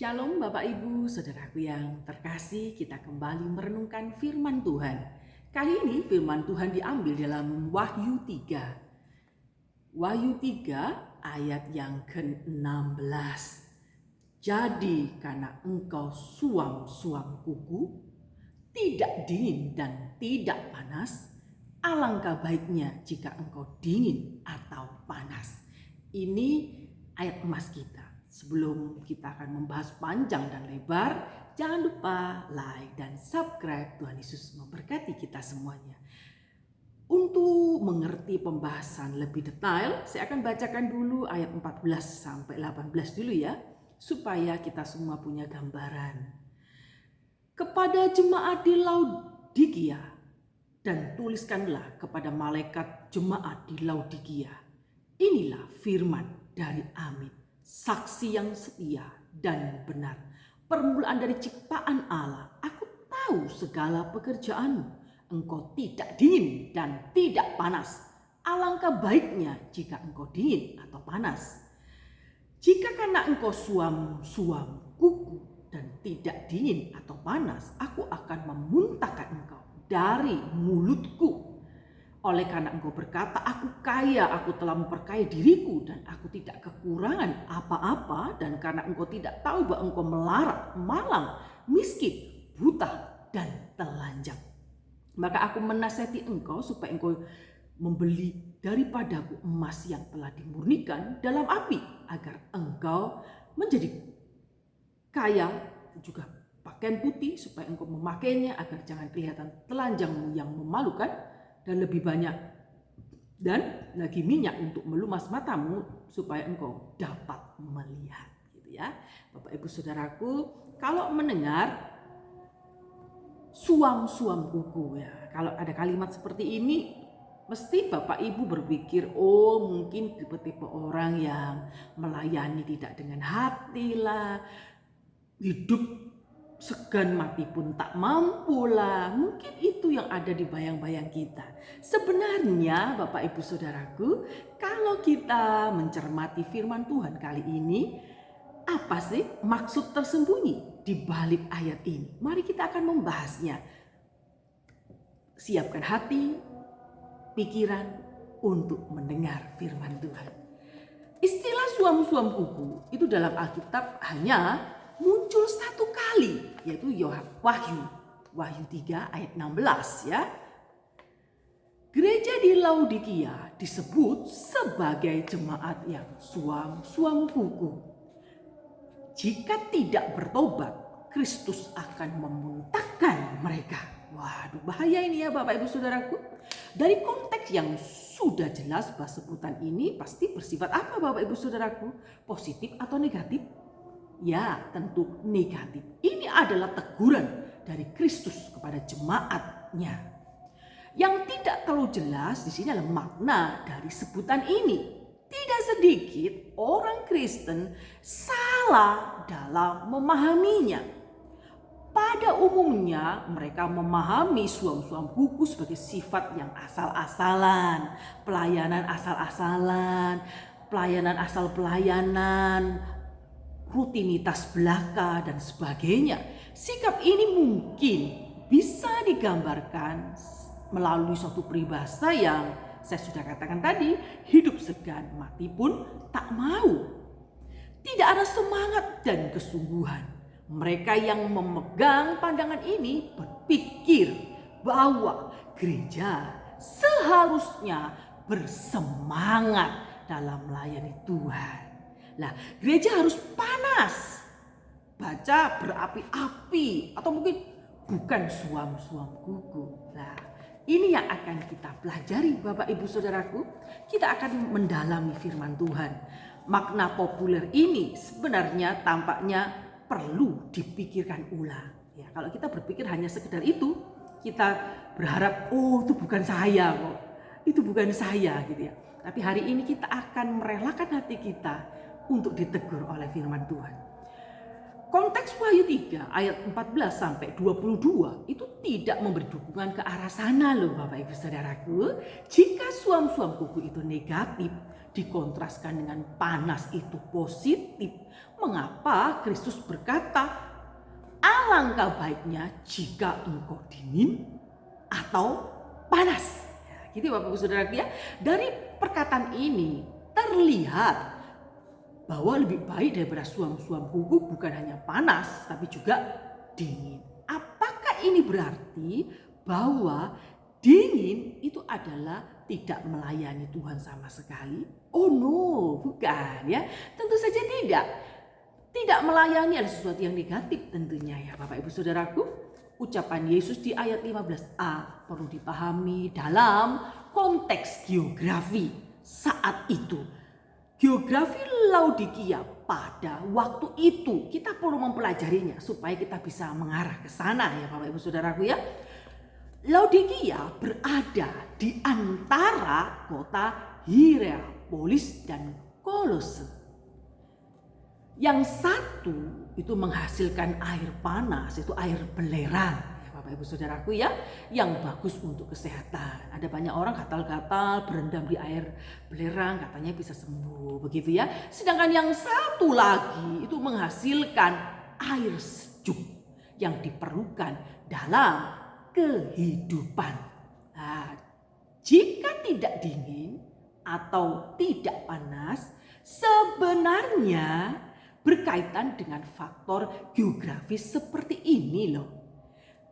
Shalom Bapak Ibu, Saudaraku yang terkasih, kita kembali merenungkan firman Tuhan. Kali ini firman Tuhan diambil dalam Wahyu 3. Wahyu 3 ayat yang ke-16. Jadi karena engkau suam-suam kuku, tidak dingin dan tidak panas, alangkah baiknya jika engkau dingin atau panas. Ini ayat emas kita. Sebelum kita akan membahas panjang dan lebar, jangan lupa like dan subscribe. Tuhan Yesus memberkati kita semuanya. Untuk mengerti pembahasan lebih detail, saya akan bacakan dulu ayat 14 sampai 18 dulu ya, supaya kita semua punya gambaran. Kepada jemaat di Laodikia, dan tuliskanlah kepada malaikat jemaat di Laodikia, inilah firman dari Amin, saksi yang setia dan benar, permulaan dari ciptaan Allah. Aku tahu segala pekerjaanmu, engkau tidak dingin dan tidak panas. Alangkah baiknya jika engkau dingin atau panas. Jika karena engkau suam-suam kuku dan tidak dingin atau panas, aku akan memuntahkan engkau dari mulutku. Oleh karena engkau berkata, aku kaya, aku telah memperkaya diriku dan aku tidak kekurangan apa-apa. Dan karena engkau tidak tahu bahwa engkau melarat, malang, miskin, buta, dan telanjang, maka aku menasihati engkau supaya engkau membeli daripadaku emas yang telah dimurnikan dalam api, agar engkau menjadi kaya, juga pakaian putih supaya engkau memakainya, agar jangan kelihatan telanjangmu yang memalukan, dan lebih banyak dan lagi minyak untuk melumas matamu supaya engkau dapat melihat, gitu ya. Bapak Ibu Saudaraku, kalau mendengar suam-suam kuku ya, kalau ada kalimat seperti ini, mesti Bapak Ibu berpikir, oh mungkin tipe-tipe orang yang melayani tidak dengan hati lah, hidup segan mati pun tak mampu lah. Mungkin itu yang ada di bayang-bayang kita. Sebenarnya Bapak Ibu Saudaraku, kalau kita mencermati firman Tuhan kali ini, apa sih maksud tersembunyi di balik ayat ini? Mari kita akan membahasnya. Siapkan hati, pikiran untuk mendengar firman Tuhan. Istilah suam-suam kuku itu dalam Alkitab hanya muncul satu kali, yaitu Wahyu 3 ayat 16 ya. Gereja di Laodikia disebut sebagai jemaat yang suam-suam kuku. Jika tidak bertobat, Kristus akan memuntahkan mereka. Waduh, bahaya ini ya Bapak Ibu Saudaraku. Dari konteks yang sudah jelas bahwa sebutan ini pasti bersifat apa Bapak Ibu Saudaraku? Positif atau negatif? Ya, tentu negatif. Ini adalah teguran dari Kristus kepada jemaatnya. Yang tidak terlalu jelas di sini adalah makna dari sebutan ini. Tidak sedikit orang Kristen salah dalam memahaminya. Pada umumnya mereka memahami suam-suam kuku sebagai sifat yang asal-asalan, pelayanan asal-asalan, pelayanan asal pelayanan, rutinitas belaka dan sebagainya. Sikap ini mungkin bisa digambarkan melalui suatu peribahasa yang saya sudah katakan tadi, hidup segan mati pun tak mau. Tidak ada semangat dan kesungguhan. Mereka yang memegang pandangan ini berpikir bahwa gereja seharusnya bersemangat dalam melayani Tuhan. Nah, gereja harus panas, baca berapi-api, atau mungkin bukan suam-suam kuku. Nah, ini yang akan kita pelajari Bapak Ibu Saudaraku. Kita akan mendalami firman Tuhan. Makna populer ini sebenarnya tampaknya perlu dipikirkan ulang. Ya, kalau kita berpikir hanya sekedar itu, kita berharap, oh itu bukan saya kok, itu bukan saya gitu ya. Tapi hari ini kita akan merelakan hati kita untuk ditegur oleh firman Tuhan. Konteks Wahyu 3 ayat 14 sampai 22 itu tidak memberi dukungan ke arah sana loh Bapak Ibu Saudaraku. Jika suam-suam kuku itu negatif, dikontraskan dengan panas itu positif, mengapa Kristus berkata, alangkah baiknya jika engkau dingin atau panas. Ya, gitu Bapak Ibu Saudara ya. Dari perkataan ini terlihat bahwa lebih baik daripada suam-suam kuku bukan hanya panas tapi juga dingin. Apakah ini berarti bahwa dingin itu adalah tidak melayani Tuhan sama sekali? Oh no, bukan ya. Tentu saja tidak. Tidak melayani adalah sesuatu yang negatif tentunya ya Bapak Ibu Saudaraku. Ucapan Yesus di ayat 15a perlu dipahami dalam konteks geografi saat itu. Geografi Laodikia pada waktu itu kita perlu mempelajarinya supaya kita bisa mengarah ke sana ya Bapak Ibu Saudaraku ya. Laodikia berada di antara kota Hierapolis dan Kolose. Yang satu itu menghasilkan air panas, itu air belerang ya Bapak Ibu Saudaraku ya, yang bagus untuk kesehatan. Ada banyak orang gatal-gatal berendam di air belerang katanya bisa sembuh begitu ya. Sedangkan yang satu lagi itu menghasilkan air sejuk yang diperlukan dalam kehidupan. Nah, jika tidak dingin atau tidak panas, sebenarnya berkaitan dengan faktor geografis seperti ini loh.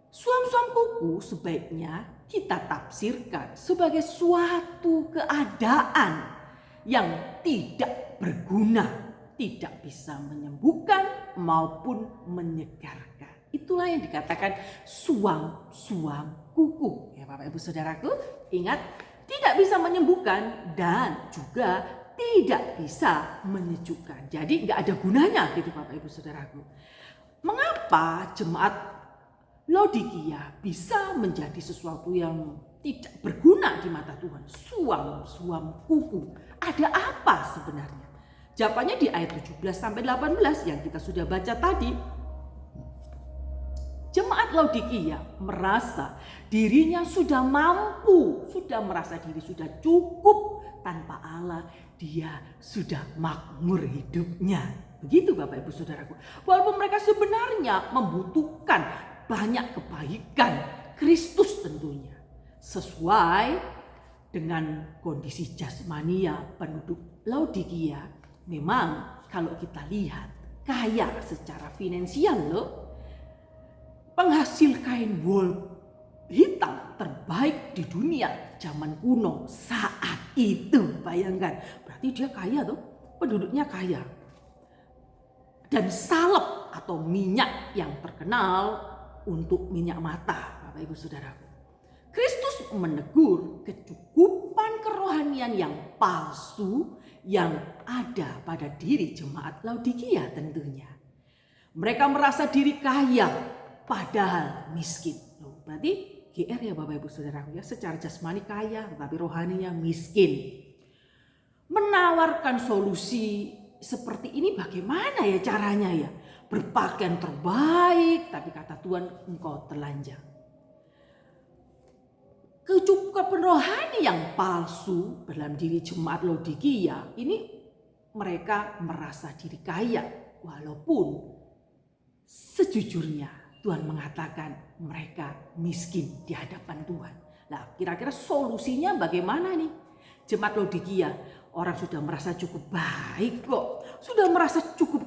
Suam-suam kuku sebaiknya kita tafsirkan sebagai suatu keadaan yang tidak berguna, tidak bisa menyembuhkan maupun menyegarkan. Itulah yang dikatakan suam-suam kuku. Ya Bapak Ibu Saudaraku, ingat tidak bisa menyembuhkan dan juga tidak bisa menyejukkan. Jadi nggak ada gunanya gitu Bapak Ibu Saudaraku. Mengapa jemaat Laodikia bisa menjadi sesuatu yang tidak berguna di mata Tuhan? Suam-suam kuku. Ada apa sebenarnya? Jawabannya di ayat 17 sampai 18 yang kita sudah baca tadi. Jemaat Laodikia merasa dirinya sudah mampu, sudah merasa diri sudah cukup tanpa Allah, dia sudah makmur hidupnya. Begitu Bapak Ibu Saudaraku. Walaupun mereka sebenarnya membutuhkan banyak kebaikan Kristus tentunya. Sesuai dengan kondisi jasmania penduduk Laodikia, memang kalau kita lihat kaya secara finansial loh. Penghasil kain wol hitam terbaik di dunia zaman kuno saat itu. Bayangkan, berarti dia kaya tuh, penduduknya kaya. Dan salep atau minyak yang terkenal untuk minyak mata, Bapak Ibu Saudaraku. Kristus menegur kecukupan kerohanian yang palsu yang ada pada diri jemaat Laodikia tentunya. Mereka merasa diri kaya padahal miskin. Loh, berarti GR ya Bapak Ibu Saudaraku ya, secara jasmani kaya tapi rohaninya miskin. Menawarkan solusi seperti ini bagaimana ya caranya ya? Berpakaian terbaik tapi kata Tuhan engkau telanjang. Kecukupan rohani yang palsu dalam diri jemaat Laodikia ini, mereka merasa diri kaya walaupun sejujurnya Tuhan mengatakan mereka miskin di hadapan Tuhan. Nah, kira-kira solusinya bagaimana nih? Jemaat Laodikia, orang sudah merasa cukup baik kok. Sudah merasa cukup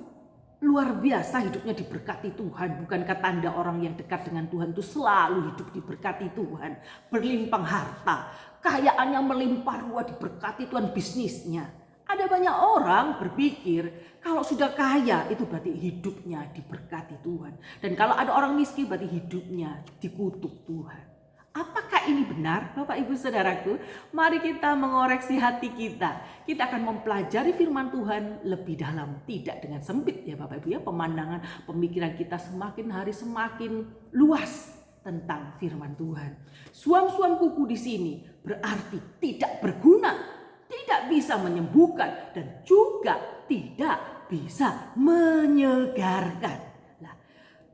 luar biasa hidupnya diberkati Tuhan. Bukankah tanda orang yang dekat dengan Tuhan itu selalu hidup diberkati Tuhan. Berlimpah harta, kekayaan yang melimpah ruah diberkati Tuhan, bisnisnya. Ada banyak orang berpikir kalau sudah kaya itu berarti hidupnya diberkati Tuhan. Dan kalau ada orang miskin berarti hidupnya dikutuk Tuhan. Apakah ini benar Bapak Ibu Saudaraku? Mari kita mengoreksi hati kita. Kita akan mempelajari firman Tuhan lebih dalam. Tidak dengan sempit ya Bapak Ibu ya. Pemandangan pemikiran kita semakin hari semakin luas tentang firman Tuhan. Suam-suam kuku di sini berarti tidak berguna. Tidak bisa menyembuhkan dan juga tidak bisa menyegarkan. Nah,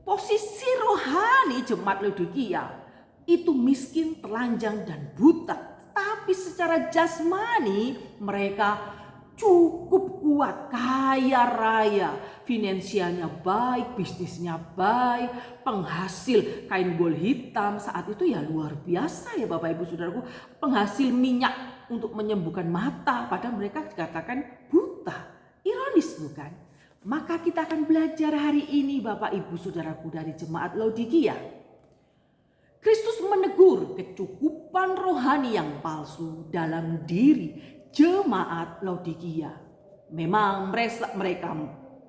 posisi rohani jemaat Laodikia itu miskin, telanjang dan buta. Tapi secara jasmani mereka cukup kuat, kaya raya, finansialnya baik, bisnisnya baik, penghasil kain bol hitam saat itu ya luar biasa ya Bapak Ibu Saudaraku, penghasil minyak untuk menyembuhkan mata, padahal mereka dikatakan buta. Ironis bukan? Maka kita akan belajar hari ini Bapak Ibu Saudaraku dari jemaat Laodikia. Kristus menegur kecukupan rohani yang palsu dalam diri jemaat Laodikia. Memang mereka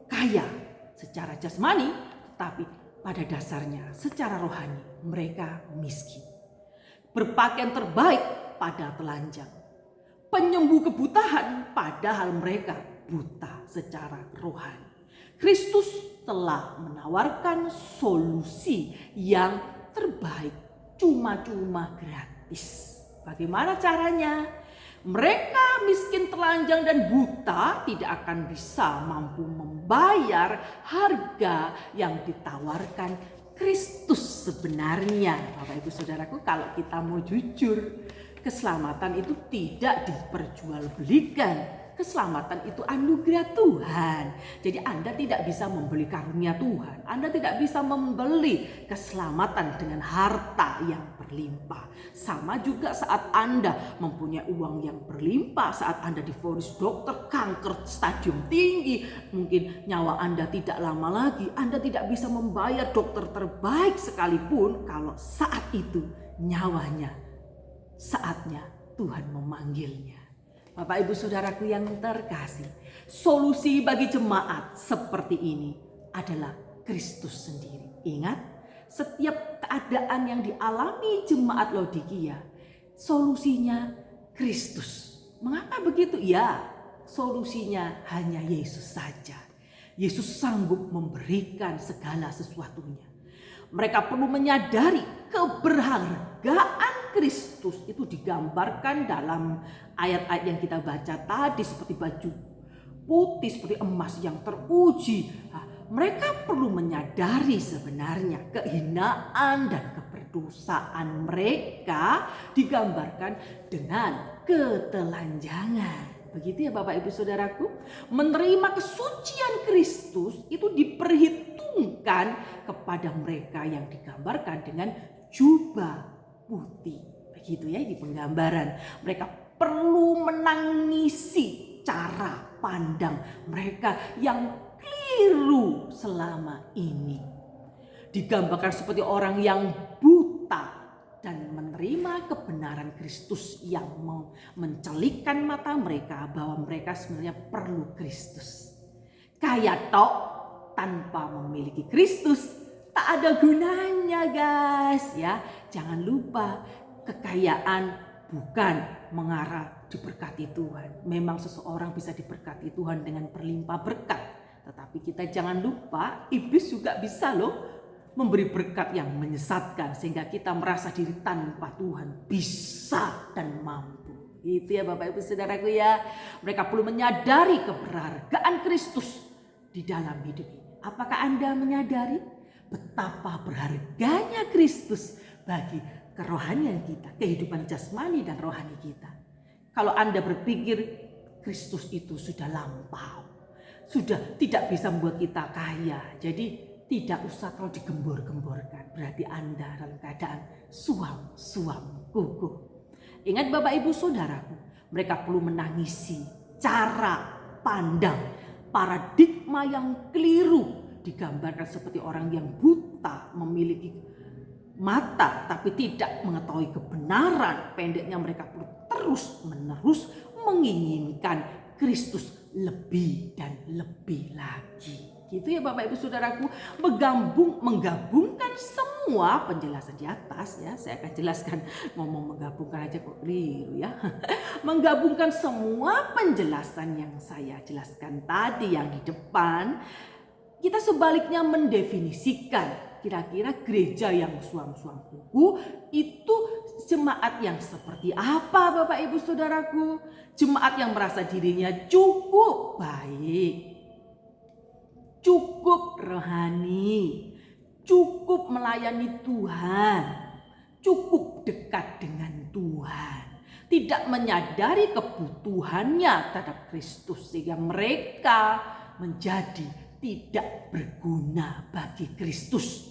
kaya secara jasmani, tetapi pada dasarnya secara rohani mereka miskin. Berpakaian terbaik pada telanjang, penyembuh kebutahan padahal mereka buta secara rohani. Kristus telah menawarkan solusi yang terbaik, cuma-cuma gratis. Bagaimana caranya? Mereka miskin, telanjang dan buta tidak akan bisa mampu membayar harga yang ditawarkan Kristus sebenarnya. Bapak Ibu Saudaraku, kalau kita mau jujur, keselamatan itu tidak diperjualbelikan. Keselamatan itu anugerah Tuhan. Jadi Anda tidak bisa membeli karunia Tuhan. Anda tidak bisa membeli keselamatan dengan harta yang berlimpah. Sama juga saat Anda mempunyai uang yang berlimpah, saat Anda divonis dokter kanker stadium tinggi, mungkin nyawa Anda tidak lama lagi, Anda tidak bisa membayar dokter terbaik sekalipun kalau saat itu nyawanya, saatnya Tuhan memanggilnya. Bapak Ibu Saudaraku yang terkasih, solusi bagi jemaat seperti ini adalah Kristus sendiri. Ingat, setiap keadaan yang dialami jemaat Laodikia, solusinya Kristus. Mengapa begitu? Ya, solusinya hanya Yesus saja. Yesus sanggup memberikan segala sesuatunya. Mereka perlu menyadari keberhargaan Kristus itu digambarkan dalam ayat-ayat yang kita baca tadi, seperti baju putih, seperti emas yang teruji. Mereka perlu menyadari sebenarnya kehinaan dan keberdosaan mereka digambarkan dengan ketelanjangan. Begitu ya Bapak Ibu Saudaraku, menerima kesucian Kristus itu diperhitungkan kepada mereka yang digambarkan dengan jubah putih. Begitu ya di penggambaran. Mereka perlu menangisi cara pandang mereka yang keliru selama ini. Digambarkan seperti orang yang buta dan menerima kebenaran Kristus yang mau mencelikkan mata mereka bahwa mereka sebenarnya perlu Kristus. Kaya tok tanpa memiliki Kristus tak ada gunanya guys ya. Jangan lupa, kekayaan bukan mengarah diberkati Tuhan. Memang seseorang bisa diberkati Tuhan dengan berlimpah berkat. Tetapi kita jangan lupa, iblis juga bisa loh memberi berkat yang menyesatkan sehingga kita merasa diri tanpa Tuhan bisa dan mampu. Itu ya Bapak Ibu Saudaraku ya. Mereka perlu menyadari keberhargaan Kristus di dalam hidup ini. Apakah Anda menyadari betapa berharganya Kristus bagi kerohanian kita, kehidupan jasmani dan rohani kita? Kalau Anda berpikir Kristus itu sudah lampau, sudah tidak bisa membuat kita kaya, jadi tidak usah terlalu digembor-gemborkan. Berarti Anda dalam keadaan suam-suam kukuh. Ingat Bapak Ibu Saudaraku, mereka perlu menangisi cara pandang, paradigma yang keliru. Digambarkan seperti orang yang buta, memiliki mata tapi tidak mengetahui kebenaran. Pendeknya mereka perlu terus-menerus menginginkan Kristus lebih dan lebih lagi. Gitu ya Bapak Ibu Saudaraku, menggabungkan semua penjelasan di atas ya. Saya akan jelaskan, ngomong menggabungkan aja kok keliru ya. Menggabungkan semua penjelasan yang saya jelaskan tadi yang di depan, kita sebaliknya mendefinisikan kira-kira gereja yang suam-suam kuku itu jemaat yang seperti apa Bapak Ibu Saudaraku? Jemaat yang merasa dirinya cukup baik, cukup rohani, cukup melayani Tuhan, cukup dekat dengan Tuhan. tidak menyadari kebutuhannya terhadap Kristus, sehingga mereka menjadi tidak berguna bagi Kristus.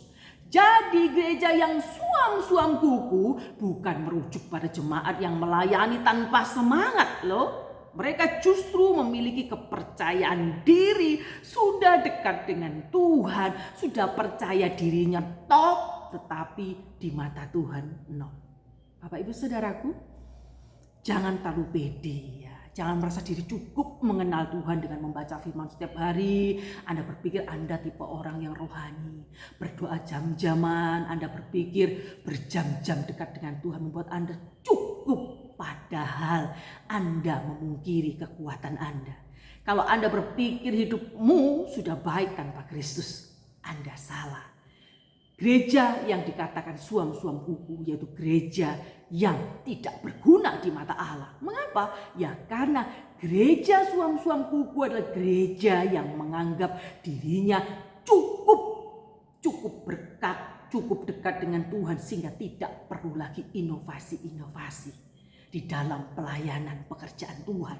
Jadi gereja yang suam-suam kuku bukan merujuk pada jemaat yang melayani tanpa semangat loh. Mereka justru memiliki kepercayaan diri, sudah dekat dengan Tuhan, sudah percaya dirinya top, tetapi di mata Tuhan nol. Bapak Ibu Saudaraku, jangan terlalu pede ya. Jangan merasa diri cukup mengenal Tuhan dengan membaca firman setiap hari. Anda berpikir Anda tipe orang yang rohani. Berdoa jam-jaman, Anda berpikir berjam-jam dekat dengan Tuhan membuat Anda cukup. Padahal Anda memungkiri kekuatan Anda. Kalau Anda berpikir hidupmu sudah baik tanpa Kristus, Anda salah. Gereja yang dikatakan suam-suam kuku yaitu gereja yang tidak berguna di mata Allah. Mengapa? Ya karena gereja suam-suam kuku adalah gereja yang menganggap dirinya cukup berkat, cukup dekat dengan Tuhan sehingga tidak perlu lagi inovasi-inovasi di dalam pelayanan pekerjaan Tuhan.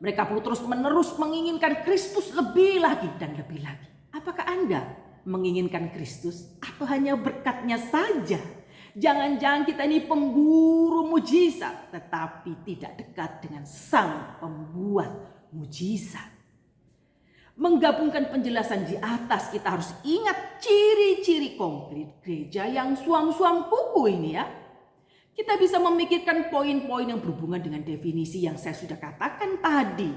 Mereka perlu terus-menerus menginginkan Kristus lebih lagi dan lebih lagi. Apakah Anda menginginkan Kristus atau hanya berkatnya saja? Jangan-jangan kita ini pemburu mujizat tetapi tidak dekat dengan sang pembuat mujizat. Menggabungkan penjelasan di atas, kita harus ingat ciri-ciri konkret gereja yang suam-suam kuku ini ya. Kita bisa memikirkan poin-poin yang berhubungan dengan definisi yang saya sudah katakan tadi.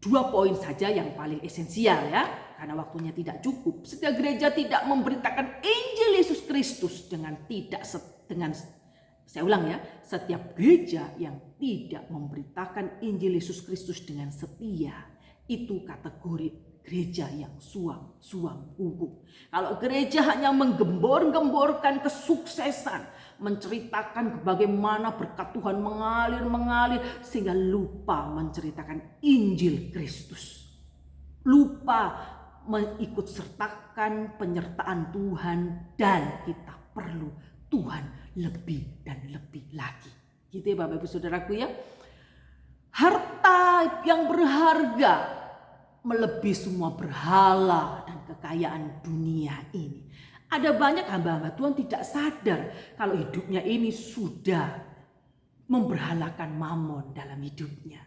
2 poin saja yang paling esensial ya. Karena waktunya tidak cukup. Setiap gereja tidak memberitakan Injil Yesus Kristus saya ulang ya, setiap gereja yang tidak memberitakan Injil Yesus Kristus dengan setia, itu kategori gereja yang suam-suam kuku. Kalau gereja hanya menggembor-gemborkan kesuksesan, menceritakan bagaimana berkat Tuhan mengalir sehingga lupa menceritakan Injil Kristus. Lupa mengikut sertakan penyertaan Tuhan dan kita perlu Tuhan lebih dan lebih lagi. Gitu ya Bapak Ibu Saudaraku ya. Harta yang berharga melebihi semua berhala dan kekayaan dunia ini. Ada banyak hamba-hamba Tuhan tidak sadar kalau hidupnya ini sudah memberhalakan mamon dalam hidupnya.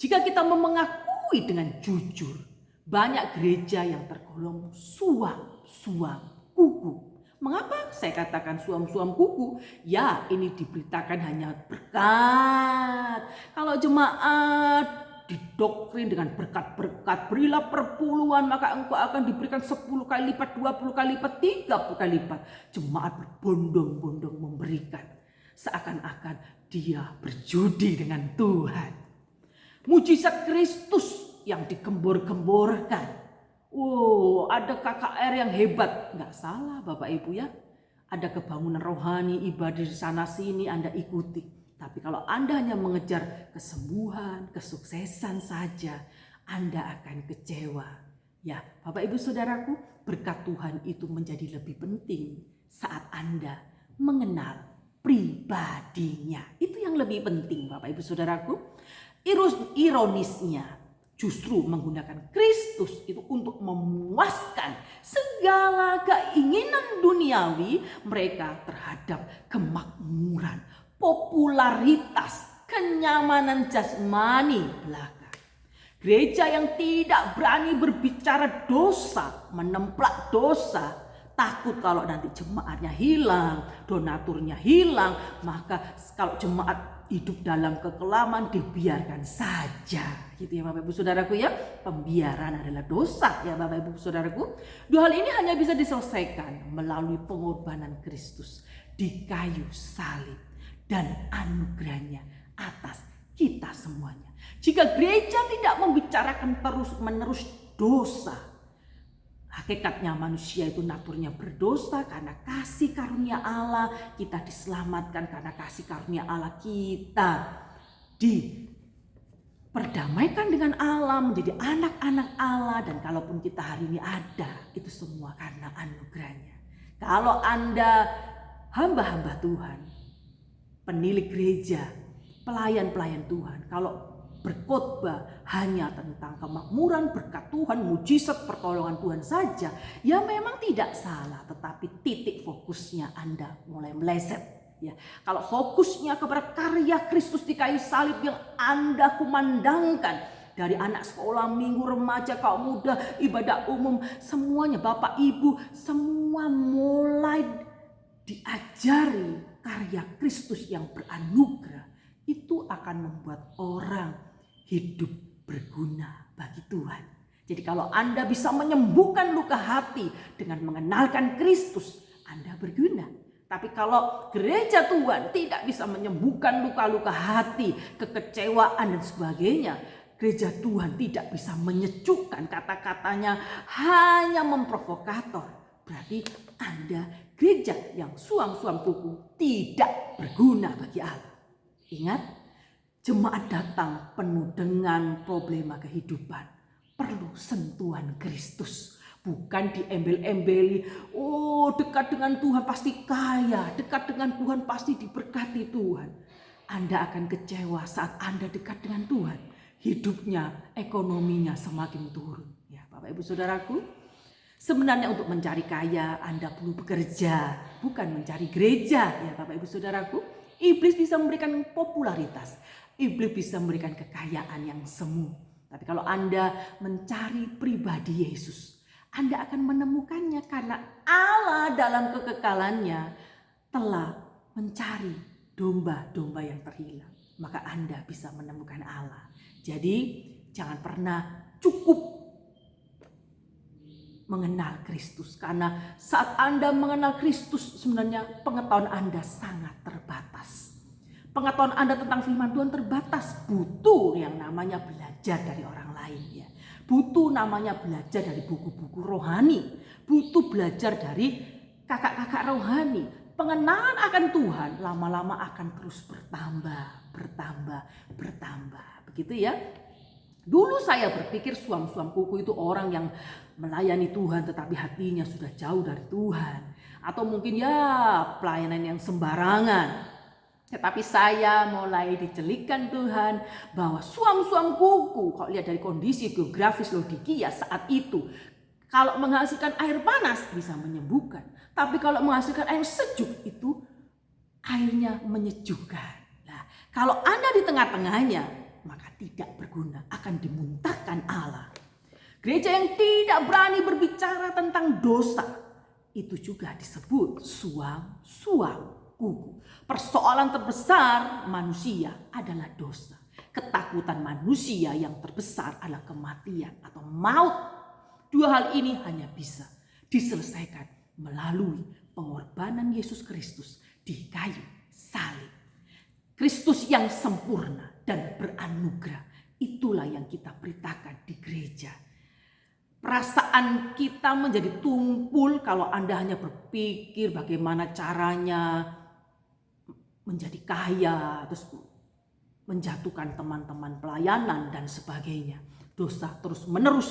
Jika kita mengakui dengan jujur, banyak gereja yang tergolong suam-suam kuku. Mengapa saya katakan suam-suam kuku? Ya, ini diberitakan hanya berkat. Kalau jemaat didoktrin dengan berkat-berkat, berilah perpuluhan maka engkau akan diberikan 10 kali lipat, 20 kali lipat, 30 kali lipat. Jemaat berbondong-bondong memberikan. Seakan-akan dia berjudi dengan Tuhan. Mujizat Kristus yang digembor-gemborkan. Ada KKR yang hebat. Nggak salah Bapak Ibu ya. Ada kebangunan rohani, ibadah di sana sini Anda ikuti. Tapi kalau Anda hanya mengejar kesembuhan, kesuksesan saja, Anda akan kecewa. Ya Bapak Ibu Saudaraku, berkat Tuhan itu menjadi lebih penting saat Anda mengenal pribadinya. Itu yang lebih penting Bapak Ibu Saudaraku. Ironisnya justru menggunakan Kristus itu untuk memuaskan segala keinginan duniawi mereka terhadap kemakmuran, popularitas, kenyamanan jasmani belaka. Gereja yang tidak berani berbicara dosa, menemplak dosa, takut kalau nanti jemaatnya hilang, donaturnya hilang, maka kalau jemaat hidup dalam kekelaman dibiarkan saja. Gitu ya Bapak Ibu Saudaraku ya. Pembiaran adalah dosa ya Bapak Ibu Saudaraku. 2 hal ini hanya bisa diselesaikan melalui pengorbanan Kristus di kayu salib dan anugerahnya atas kita semuanya. Jika gereja tidak membicarakan terus-menerus dosa, hakikatnya manusia itu naturnya berdosa karena kasih karunia Allah kita diselamatkan, karena kasih karunia Allah kita diperdamaikan dengan Allah, menjadi anak-anak Allah. Dan kalaupun kita hari ini ada, itu semua karena anugerahnya. Kalau Anda hamba-hamba Tuhan, penilik gereja, pelayan-pelayan Tuhan, kalau berkhotbah hanya tentang kemakmuran, berkat Tuhan, mujizat, pertolongan Tuhan saja, ya memang tidak salah, tetapi titik fokusnya Anda mulai meleset. Ya, kalau fokusnya kepada karya Kristus di kayu salib yang Anda kumandangkan, dari anak sekolah minggu, remaja, kaum muda, ibadah umum, semuanya Bapak Ibu, semua mulai diajari karya Kristus yang beranugerah, itu akan membuat orang hidup berguna bagi Tuhan. Jadi kalau Anda bisa menyembuhkan luka hati dengan mengenalkan Kristus, Anda berguna. Tapi kalau gereja Tuhan tidak bisa menyembuhkan luka-luka hati, kekecewaan dan sebagainya, gereja Tuhan tidak bisa menyejukkan, kata-katanya hanya memprovokator, berarti Anda gereja yang suam-suam kuku tidak berguna bagi Allah. Ingat, jemaat datang penuh dengan problema kehidupan, perlu sentuhan Kristus, bukan diembel-embeli. Oh, dekat dengan Tuhan pasti kaya, dekat dengan Tuhan pasti diberkati Tuhan. Anda akan kecewa saat Anda dekat dengan Tuhan, hidupnya, ekonominya semakin turun. Ya, Bapak Ibu Saudaraku, sebenarnya untuk mencari kaya Anda perlu bekerja, bukan mencari gereja. Ya Bapak Ibu Saudaraku, iblis bisa memberikan popularitas, iblis bisa memberikan kekayaan yang semu. Tapi kalau Anda mencari pribadi Yesus, Anda akan menemukannya karena Allah dalam kekekalannya telah mencari domba-domba yang terhilang. Maka Anda bisa menemukan Allah. Jadi jangan pernah cukup mengenal Kristus, karena saat Anda mengenal Kristus sebenarnya pengetahuan Anda sangat terbatas. Pengetahuan Anda tentang firman Tuhan terbatas, butuh yang namanya belajar dari orang lain ya. Butuh namanya belajar dari buku-buku rohani, butuh belajar dari kakak-kakak rohani. Pengenalan akan Tuhan lama-lama akan terus bertambah. Begitu ya. Dulu saya berpikir suam-suam kuku itu orang yang melayani Tuhan tetapi hatinya sudah jauh dari Tuhan. Atau mungkin ya pelayanan yang sembarangan. Tetapi saya mulai dicelikkan Tuhan bahwa suam-suam kuku, kalau lihat dari kondisi geografis Laodikia saat itu, kalau menghasilkan air panas bisa menyembuhkan. Tapi kalau menghasilkan air sejuk itu airnya menyejukkan. Nah, kalau Anda di tengah-tengahnya, maka tidak berguna, akan dimuntahkan Allah. Gereja yang tidak berani berbicara tentang dosa, itu juga disebut suam-suam kuku. Persoalan terbesar manusia adalah dosa. Ketakutan manusia yang terbesar adalah kematian atau maut. Dua hal ini hanya bisa diselesaikan melalui pengorbanan Yesus Kristus di kayu salib. Kristus yang sempurna dan beranugerah, itulah yang kita beritakan di gereja. Perasaan kita menjadi tumpul kalau Anda hanya berpikir bagaimana caranya menjadi kaya, terus menjatuhkan teman-teman pelayanan dan sebagainya. Dosa terus menerus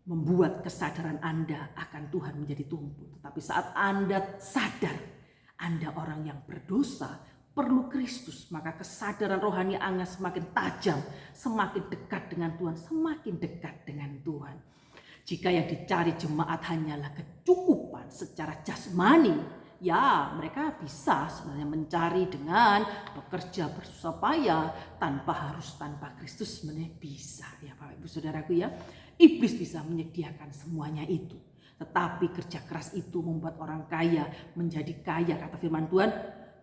membuat kesadaran Anda akan Tuhan menjadi tumpul. Tetapi saat Anda sadar Anda orang yang berdosa, perlu Kristus, maka kesadaran rohani Anda semakin tajam, semakin dekat dengan Tuhan, semakin dekat dengan Tuhan. Jika yang dicari jemaat hanyalah kecukupan secara jasmani, ya mereka bisa sebenarnya mencari dengan bekerja bersusah payah tanpa Kristus, sebenarnya bisa ya Bapak Ibu Saudaraku ya. Iblis bisa menyediakan semuanya itu. Tetapi kerja keras itu membuat orang kaya menjadi kaya, kata firman Tuhan.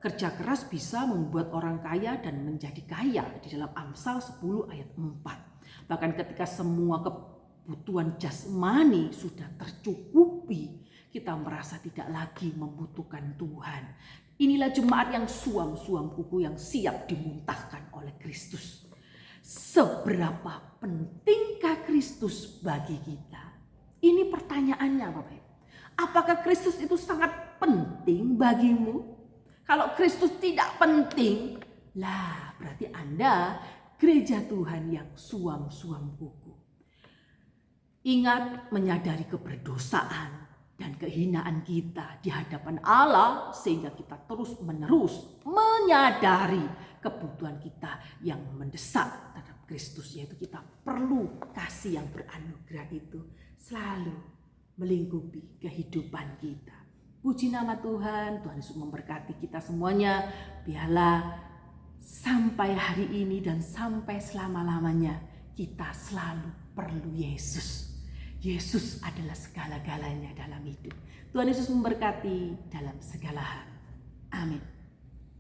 Kerja keras bisa membuat orang kaya dan menjadi kaya di dalam Amsal 10 ayat 4. Bahkan ketika semua kebutuhan jasmani sudah tercukupi, kita merasa tidak lagi membutuhkan Tuhan. Inilah jemaat yang suam-suam kuku yang siap dimuntahkan oleh Kristus. Seberapa pentingkah Kristus bagi kita? Ini pertanyaannya Bapak Ibu. Apakah Kristus itu sangat penting bagimu? Kalau Kristus tidak penting, lah berarti Anda gereja Tuhan yang suam-suam kuku. Ingat, menyadari keberdosaan dan kehinaan kita di hadapan Allah, sehingga kita terus-menerus menyadari kebutuhan kita yang mendesak terhadap Kristus, yaitu kita perlu kasih yang beranugerah itu selalu melingkupi kehidupan kita. Puji nama Tuhan, Tuhan Yesus memberkati kita semuanya. Biarlah sampai hari ini dan sampai selama-lamanya kita selalu perlu Yesus. Yesus adalah segala-galanya dalam hidup. Tuhan Yesus memberkati dalam segala hal. Amin.